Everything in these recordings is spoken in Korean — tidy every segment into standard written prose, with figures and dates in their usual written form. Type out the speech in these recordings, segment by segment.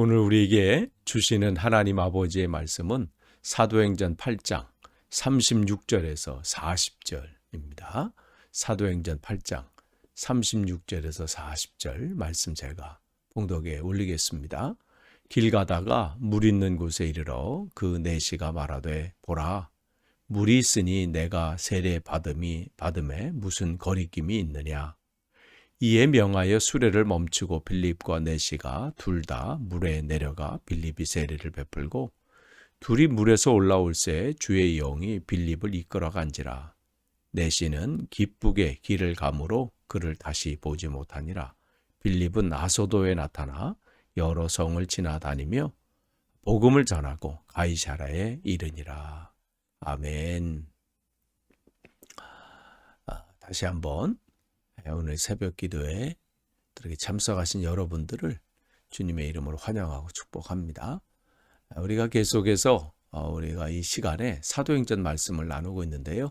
오늘 우리에게 주시는 하나님 아버지의 말씀은 사도행전 8장 36절에서 40절입니다. 사도행전 8장 36절에서 40절 말씀 제가 봉독에 올리겠습니다. 길 가다가 물 있는 곳에 이르러 그 내시가 말하되 보라, 물이 있으니 내가 세례 받음에 무슨 거리낌이 있느냐. 이에 명하여 수레를 멈추고 빌립과 내시가 둘 다 물에 내려가 빌립이 세례를 베풀고 둘이 물에서 올라올새 주의 영이 빌립을 이끌어 간지라. 내시는 기쁘게 길을 가므로 그를 다시 보지 못하니라. 빌립은 아소도에 나타나 여러 성을 지나다니며 복음을 전하고 가이사라에 이르니라. 아멘. 다시 한번 오늘 새벽 기도에 이렇게 참석하신 여러분들을 주님의 이름으로 환영하고 축복합니다. 우리가 계속해서 우리가 이 시간에 사도행전 말씀을 나누고 있는데요.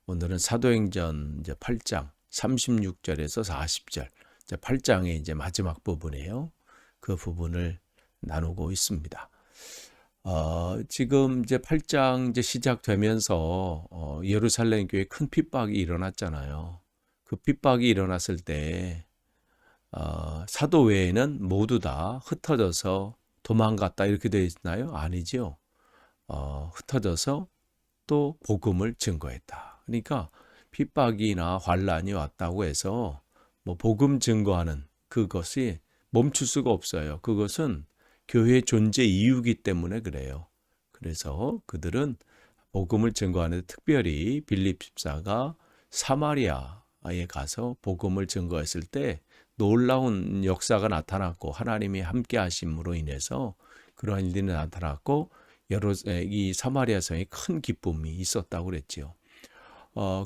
오늘은 사도행전 이제 8장 36절에서 40절, 8장의 이제 마지막 부분이에요. 그 부분을 나누고 있습니다. 지금 이제 8장 이제 시작되면서 예루살렘 교회에 큰 핍박이 일어났잖아요. 그 핍박이 일어났을 때 사도 외에는 모두 다 흩어져서 도망갔다 이렇게 되어 있나요? 아니죠. 흩어져서 또 복음을 증거했다. 그러니까 핍박이나 환란이 왔다고 해서 뭐 복음 증거하는 그것이 멈출 수가 없어요. 그것은 교회의 존재 이유이기 때문에 그래요. 그래서 그들은 복음을 증거하는데 특별히 빌립 집사가 사마리아에 가서 복음을 증거했을 때 놀라운 역사가 나타났고 하나님이 함께 하심으로 인해서 그러한 일들이 나타났고 이 사마리아 성에 큰 기쁨이 있었다고 그랬죠.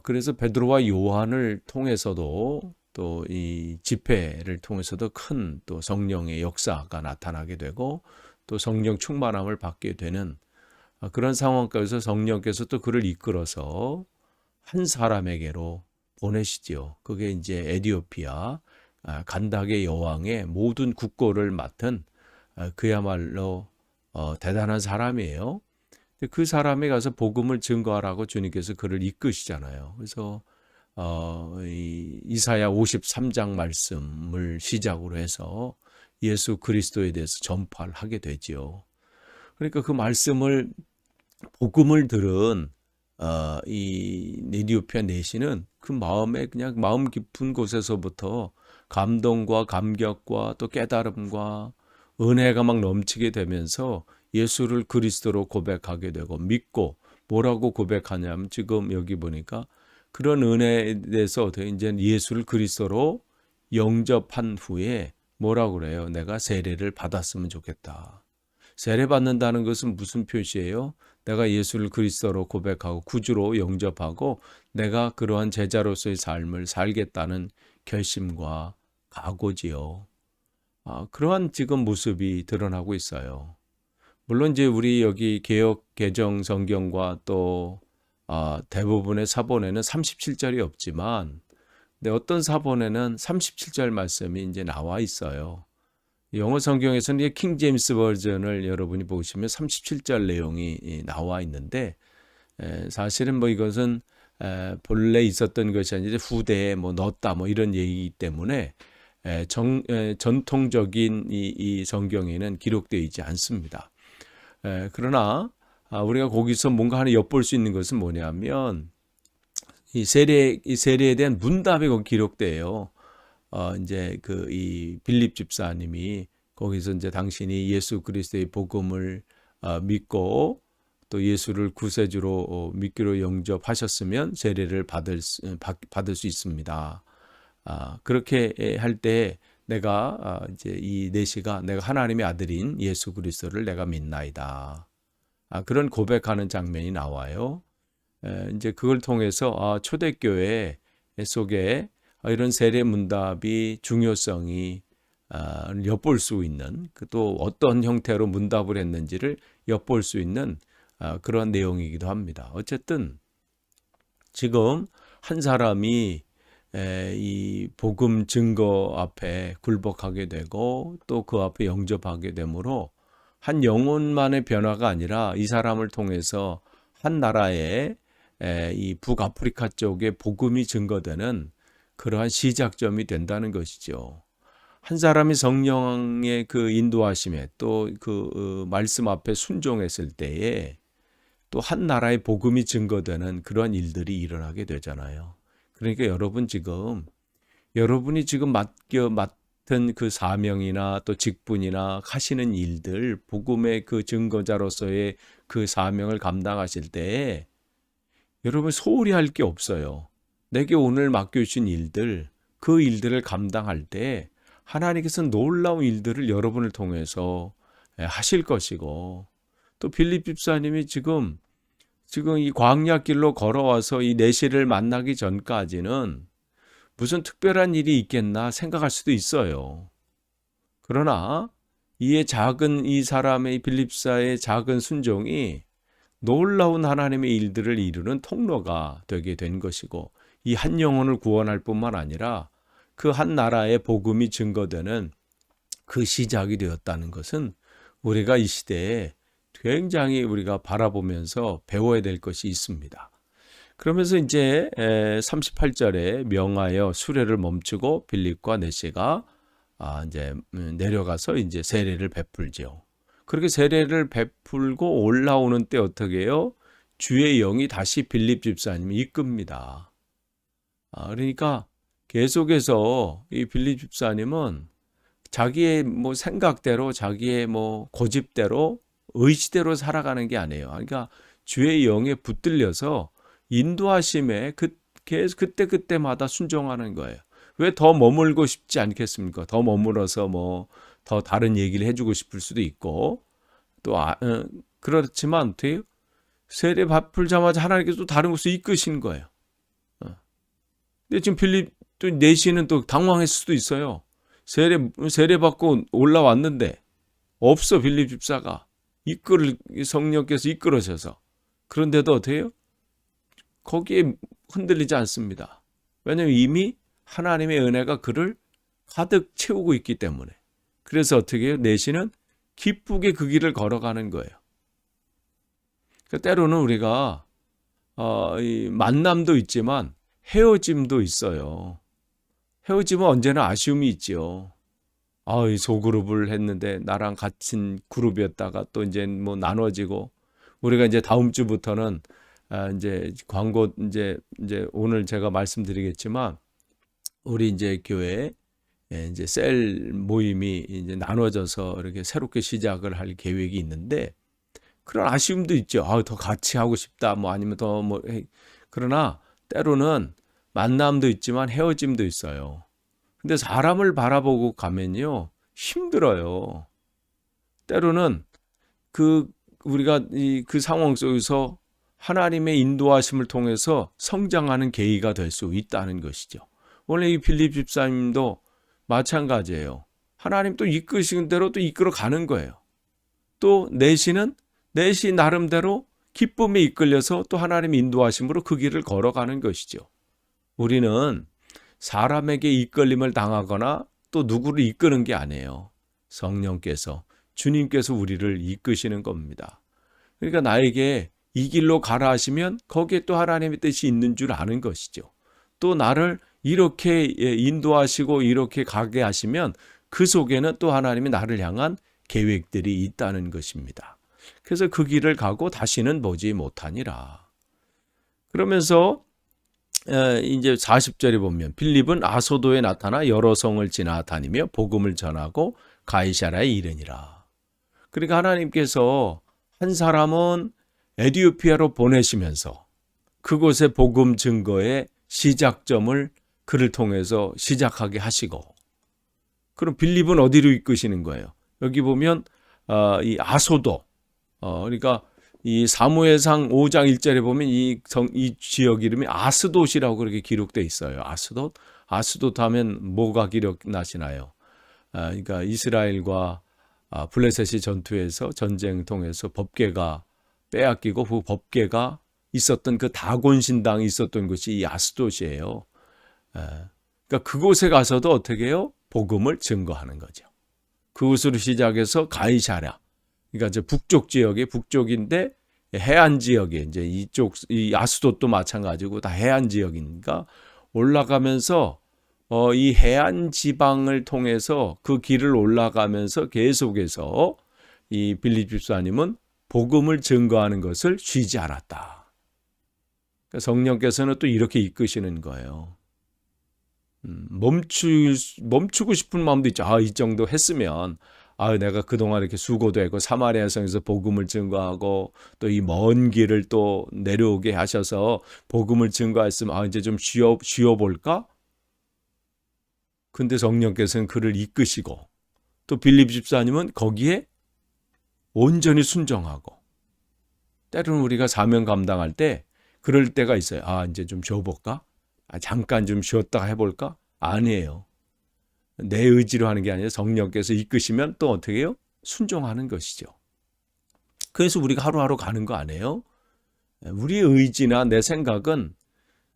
그래서 베드로와 요한을 통해서도 또 이 집회를 통해서도 큰 또 성령의 역사가 나타나게 되고 또 성령 충만함을 받게 되는 그런 상황까지서 성령께서 또 그를 이끌어서 한 사람에게로 보내시지요. 그게 이제 에디오피아 간다게 여왕의 모든 국고를 맡은 그야말로 대단한 사람이에요. 그 사람에 가서 복음을 증거하라고 주님께서 그를 이끄시잖아요. 그래서 이사야 53장 말씀을 시작으로 해서 예수 그리스도에 대해서 전파를 하게 되지요. 그러니까 그 말씀을 복음을 들은 이 에디오피아 내시는 그 마음에 그냥 마음 깊은 곳에서부터 감동과 감격과 또 깨달음과 은혜가 막 넘치게 되면서 예수를 그리스도로 고백하게 되고 믿고 뭐라고 고백하냐면 지금 여기 보니까 그런 은혜에 대해서 이제 예수를 그리스도로 영접한 후에 뭐라고 그래요? 내가 세례를 받았으면 좋겠다. 세례 받는다는 것은 무슨 표시예요? 내가 예수를 그리스도로 고백하고 구주로 영접하고 내가 그러한 제자로서의 삶을 살겠다는 결심과 각오지요. 그러한 지금 모습이 드러나고 있어요. 물론 이제 우리 여기 개역 개정 성경과 또 대부분의 사본에는 37절이 없지만 근데 어떤 사본에는 37절 말씀이 이제 나와 있어요. 영어 성경에서는 킹 제임스 버전을 여러분이 보시면 37절 내용이 나와 있는데 사실은 뭐 이것은 본래 있었던 것이 아니라 후대에 뭐 넣었다 뭐 이런 얘기이기 때문에 전통적인 이 성경에는 기록되어 있지 않습니다. 그러나 우리가 거기서 뭔가 하나 엿볼 수 있는 것은 뭐냐면 이 세례에 대한 문답이 거기 기록돼요. 이제 이 빌립 집사님이 거기서 이제 당신이 예수 그리스도의 복음을 믿고 또 예수를 구세주로 믿기로 영접하셨으면 세례를 받을 수 있습니다. 그렇게 할 때 내가 이제 이 내시가 내가 하나님의 아들인 예수 그리스도를 내가 믿나이다. 그런 고백하는 장면이 나와요. 이제 그걸 통해서 초대교회 속에 이런 세례 문답이 중요성이 엿볼 수 있는 또 어떤 형태로 문답을 했는지를 엿볼 수 있는 그런 내용이기도 합니다. 어쨌든 지금 한 사람이 이 복음 증거 앞에 굴복하게 되고 또 그 앞에 영접하게 되므로 한 영혼만의 변화가 아니라 이 사람을 통해서 한 나라의 이 북아프리카 쪽에 복음이 증거되는 그러한 시작점이 된다는 것이죠. 한 사람이 성령의 그 인도하심에 또 그 말씀 앞에 순종했을 때에 또 한 나라의 복음이 증거되는 그러한 일들이 일어나게 되잖아요. 그러니까 여러분이 지금 맡은 그 사명이나 또 직분이나 하시는 일들, 복음의 그 증거자로서의 그 사명을 감당하실 때에 여러분 소홀히 할 게 없어요. 내게 오늘 맡겨주신 일들, 그 일들을 감당할 때 하나님께서 놀라운 일들을 여러분을 통해서 하실 것이고, 또 빌립 집사님이 지금 이 광야길로 걸어와서 이 내시를 만나기 전까지는 무슨 특별한 일이 있겠나 생각할 수도 있어요. 그러나 이 사람의 빌립사의 작은 순종이 놀라운 하나님의 일들을 이루는 통로가 되게 된 것이고, 이 한 영혼을 구원할 뿐만 아니라 그 한 나라의 복음이 증거되는 그 시작이 되었다는 것은 우리가 이 시대에 굉장히 우리가 바라보면서 배워야 될 것이 있습니다. 그러면서 이제 38절에 명하여 수레를 멈추고 빌립과 네시가 이제 내려가서 이제 세례를 베풀죠. 그렇게 세례를 베풀고 올라오는 때 어떻게 해요? 주의 영이 다시 빌립 집사님을 이끕니다. 그러니까 계속해서 이 빌립 집사님은 자기의 뭐 생각대로, 자기의 뭐 고집대로, 의지대로 살아가는 게 아니에요. 그러니까 주의 영에 붙들려서 인도하심에 그때마다 순종하는 거예요. 왜 더 머물고 싶지 않겠습니까? 더 머물어서 뭐 더 다른 얘기를 해주고 싶을 수도 있고, 또 그렇지만 어때요? 세례 베풀자마자 하나님께서 또 다른 곳을 이끄신 거예요. 근데 지금 빌립 또 내시는 또 당황했을 수도 있어요. 세례 받고 올라왔는데 없어, 빌립 집사가. 성령께서 이끌어셔서. 그런데도 어떻게 해요? 거기에 흔들리지 않습니다. 왜냐하면 이미 하나님의 은혜가 그를 가득 채우고 있기 때문에. 그래서 어떻게 해요? 내시는 기쁘게 그 길을 걸어가는 거예요. 그러니까 때로는 우리가 이 만남도 있지만 헤어짐도 있어요. 헤어짐은 언제나 아쉬움이 있죠. 이 소그룹을 했는데 나랑 같은 그룹이었다가 또 이제 뭐 나눠지고, 우리가 이제 다음 주부터는 이제 광고 이제 오늘 제가 말씀드리겠지만, 우리 이제 교회 이제 셀 모임이 이제 나눠져서 이렇게 새롭게 시작을 할 계획이 있는데, 그런 아쉬움도 있죠. 더 같이 하고 싶다. 뭐 아니면 더 뭐, 그러나 때로는 만남도 있지만 헤어짐도 있어요. 근데 사람을 바라보고 가면요, 힘들어요. 때로는 우리가 그 상황 속에서 하나님의 인도하심을 통해서 성장하는 계기가 될 수 있다는 것이죠. 오늘 이 빌립 집사님도 마찬가지예요. 하나님 또 이끄시는 대로 또 이끌어 가는 거예요. 또 내시 나름대로 기쁨에 이끌려서 또 하나님의 인도하심으로 그 길을 걸어가는 것이죠. 우리는 사람에게 이끌림을 당하거나 또 누구를 이끄는 게 아니에요. 성령께서, 주님께서 우리를 이끄시는 겁니다. 그러니까 나에게 이 길로 가라 하시면 거기에 또 하나님의 뜻이 있는 줄 아는 것이죠. 또 나를 이렇게 인도하시고 이렇게 가게 하시면 그 속에는 또 하나님이 나를 향한 계획들이 있다는 것입니다. 그래서 그 길을 가고 다시는 보지 못하니라. 그러면서 이제 40절에 보면 빌립은 아소도에 나타나 여러 성을 지나 다니며 복음을 전하고 가이사랴에 이르니라. 그러니까 하나님께서 한 사람은 에티오피아로 보내시면서 그곳의 복음 증거의 시작점을 그를 통해서 시작하게 하시고, 그럼 빌립은 어디로 이끄시는 거예요? 여기 보면 이 아소도, 그러니까 이 사무엘상 5장 1절에 보면 이 지역 이름이 아스돗이라고 그렇게 기록되어 있어요. 아스돗 하면 뭐가 기억나시나요? 그러니까 이스라엘과 블레셋이 전투에서 전쟁 통해서 법궤가 빼앗기고 그 법궤가 있었던 그 다곤 신당이 있었던 곳이 이 아스돗이에요. 그러니까 그곳에 가서도 어떻게 해요? 복음을 증거하는 거죠. 그곳으로 시작해서 가이사랴, 그러니까 이제 북쪽 지역이 북쪽인데 해안 지역에 이제 이쪽 이 아스돗도 마찬가지고 다 해안 지역이니까 올라가면서 이 해안 지방을 통해서 그 길을 올라가면서 계속해서 이 빌립 집사님은 복음을 증거하는 것을 쉬지 않았다. 그러니까 성령께서는 또 이렇게 이끄시는 거예요. 멈추고 싶은 마음도 있죠. 이 정도 했으면, 내가 그동안 이렇게 수고도 했고, 사마리아 성에서 복음을 증거하고, 또 이 먼 길을 또 내려오게 하셔서 복음을 증거했으면, 이제 좀 쉬어볼까? 근데 성령께서는 그를 이끄시고, 또 빌립 집사님은 거기에 온전히 순종하고, 때로는 우리가 사명 감당할 때, 그럴 때가 있어요. 이제 좀 쉬어볼까? 잠깐 좀 쉬었다가 해볼까? 아니에요. 내 의지로 하는 게 아니라 성령께서 이끄시면 또 어떻게 해요? 순종하는 것이죠. 그래서 우리가 하루하루 가는 거 아니에요? 우리의 의지나 내 생각은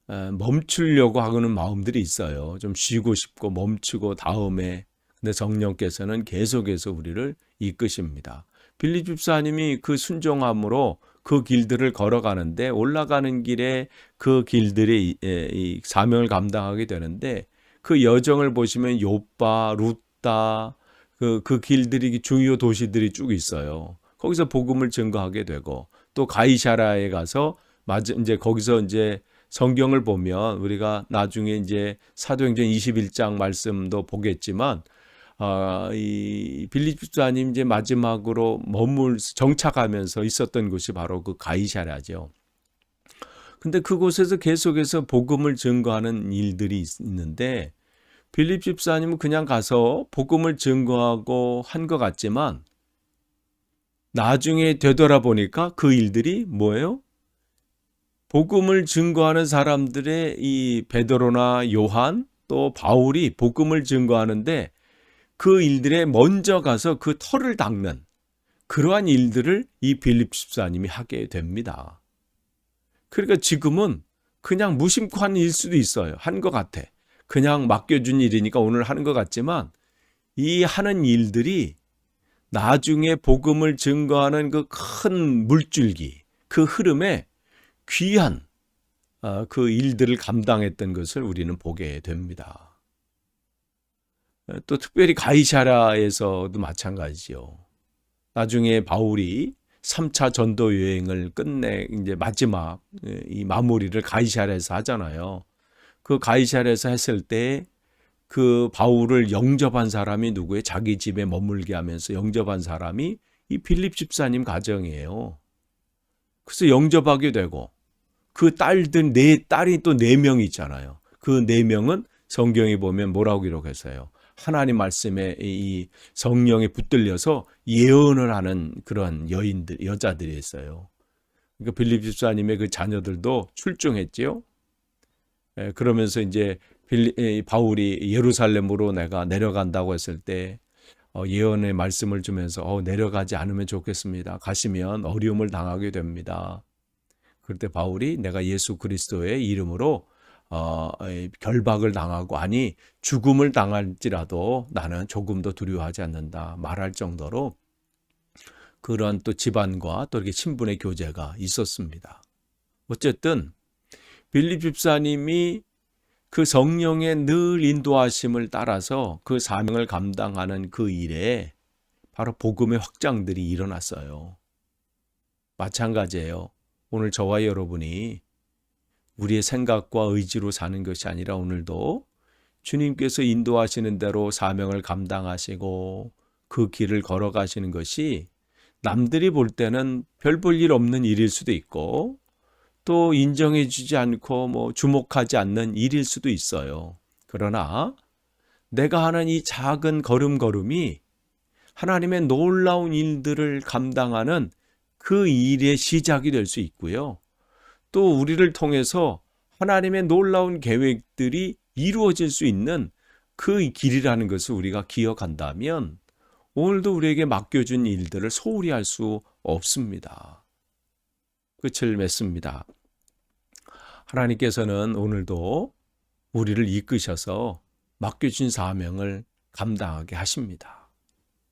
멈추려고 하는 마음들이 있어요. 좀 쉬고 싶고 멈추고 다음에. 근데 성령께서는 계속해서 우리를 이끄십니다. 빌립 집사님이 그 순종함으로 그 길들을 걸어가는데 올라가는 길에 그 길들이 이 사명을 감당하게 되는데 그 여정을 보시면 요빠, 루따 그 길들이 주요 도시들이 쭉 있어요. 거기서 복음을 증거하게 되고 또 가이사라에 가서 이제 거기서 이제 성경을 보면 우리가 나중에 이제 사도행전 21장 말씀도 보겠지만 이 빌립 집사님 이제 마지막으로 정착하면서 있었던 곳이 바로 그 가이사랴죠. 근데 그곳에서 계속해서 복음을 증거하는 일들이 있는데 빌립 집사님은 그냥 가서 복음을 증거하고 한 것 같지만 나중에 되돌아보니까 그 일들이 뭐예요? 복음을 증거하는 사람들의 이 베드로나 요한 또 바울이 복음을 증거하는데 그 일들에 먼저 가서 그 터를 닦는 그러한 일들을 이 빌립 집사님이 하게 됩니다. 그러니까 지금은 그냥 무심코 한 일 수도 있어요. 한 것 같아. 그냥 맡겨준 일이니까 오늘 하는 것 같지만 이 하는 일들이 나중에 복음을 증거하는 그 큰 물줄기, 그 흐름에 귀한 그 일들을 감당했던 것을 우리는 보게 됩니다. 또 특별히 가이사랴에서도 마찬가지죠. 나중에 바울이 3차 전도 여행을 끝내 이제 마지막 이 마무리를 가이사랴에서 하잖아요. 그 가이사랴에서 했을 때 그 바울을 영접한 사람이 누구예요? 자기 집에 머물게 하면서 영접한 사람이 이 빌립 집사님 가정이에요. 그래서 영접하게 되고 그 딸들 딸이 또 4명 있잖아요. 그 4명은 성경에 보면 뭐라고 기록했어요? 하나님 말씀에 이 성령에 붙들려서 예언을 하는 그런 여자들이 있어요. 그러니까 빌립 집사님의 그 자녀들도 출중했지요. 그러면서 이제 바울이 예루살렘으로 내가 내려간다고 했을 때 예언의 말씀을 주면서 내려가지 않으면 좋겠습니다. 가시면 어려움을 당하게 됩니다. 그럴 때 바울이 내가 예수 그리스도의 이름으로 결박을 당하고 아니 죽음을 당할지라도 나는 조금도 두려워하지 않는다 말할 정도로 그러한 또 집안과 또 이렇게 신분의 교제가 있었습니다. 어쨌든 빌립 집사님이 그 성령의 늘 인도하심을 따라서 그 사명을 감당하는 그 일에 바로 복음의 확장들이 일어났어요. 마찬가지예요. 오늘 저와 여러분이 우리의 생각과 의지로 사는 것이 아니라 오늘도 주님께서 인도하시는 대로 사명을 감당하시고 그 길을 걸어가시는 것이 남들이 볼 때는 별 볼 일 없는 일일 수도 있고 또 인정해 주지 않고 주목하지 않는 일일 수도 있어요. 그러나 내가 하는 이 작은 걸음걸음이 하나님의 놀라운 일들을 감당하는 그 일의 시작이 될 수 있고요. 또 우리를 통해서 하나님의 놀라운 계획들이 이루어질 수 있는 그 길이라는 것을 우리가 기억한다면 오늘도 우리에게 맡겨준 일들을 소홀히 할 수 없습니다. 끝을 맺습니다. 하나님께서는 오늘도 우리를 이끄셔서 맡겨진 사명을 감당하게 하십니다.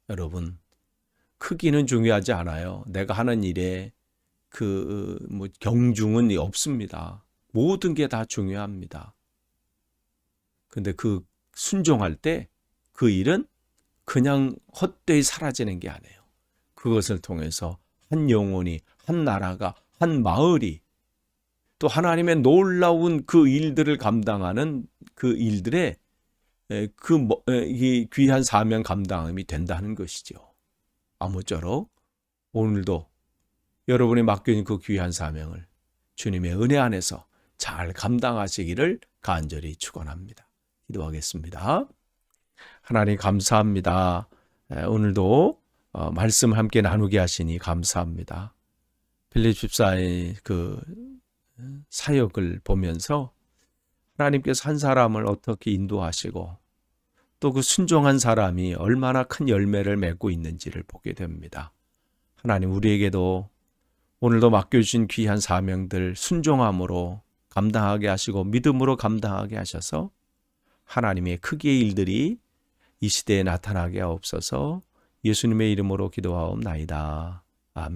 여러분, 크기는 중요하지 않아요. 내가 하는 일에 경중은 없습니다. 모든 게 다 중요합니다. 근데 순종할 때 그 일은 그냥 헛되이 사라지는 게 아니에요. 그것을 통해서 한 영혼이, 한 나라가, 한 마을이 또 하나님의 놀라운 그 일들을 감당하는 그 일들의 이 귀한 사명 감당함이 된다는 것이죠. 아무쪼록 오늘도 여러분이 맡겨진 그 귀한 사명을 주님의 은혜 안에서 잘 감당하시기를 간절히 축원합니다. 기도하겠습니다. 하나님 감사합니다. 오늘도 말씀을 함께 나누게 하시니 감사합니다. 필립 집사의 그 사역을 보면서 하나님께서 한 사람을 어떻게 인도하시고 또 그 순종한 사람이 얼마나 큰 열매를 맺고 있는지를 보게 됩니다. 하나님, 우리에게도 오늘도 맡겨주신 귀한 사명들 순종함으로 감당하게 하시고 믿음으로 감당하게 하셔서 하나님의 크기의 일들이 이 시대에 나타나게 하옵소서. 예수님의 이름으로 기도하옵나이다. 아멘.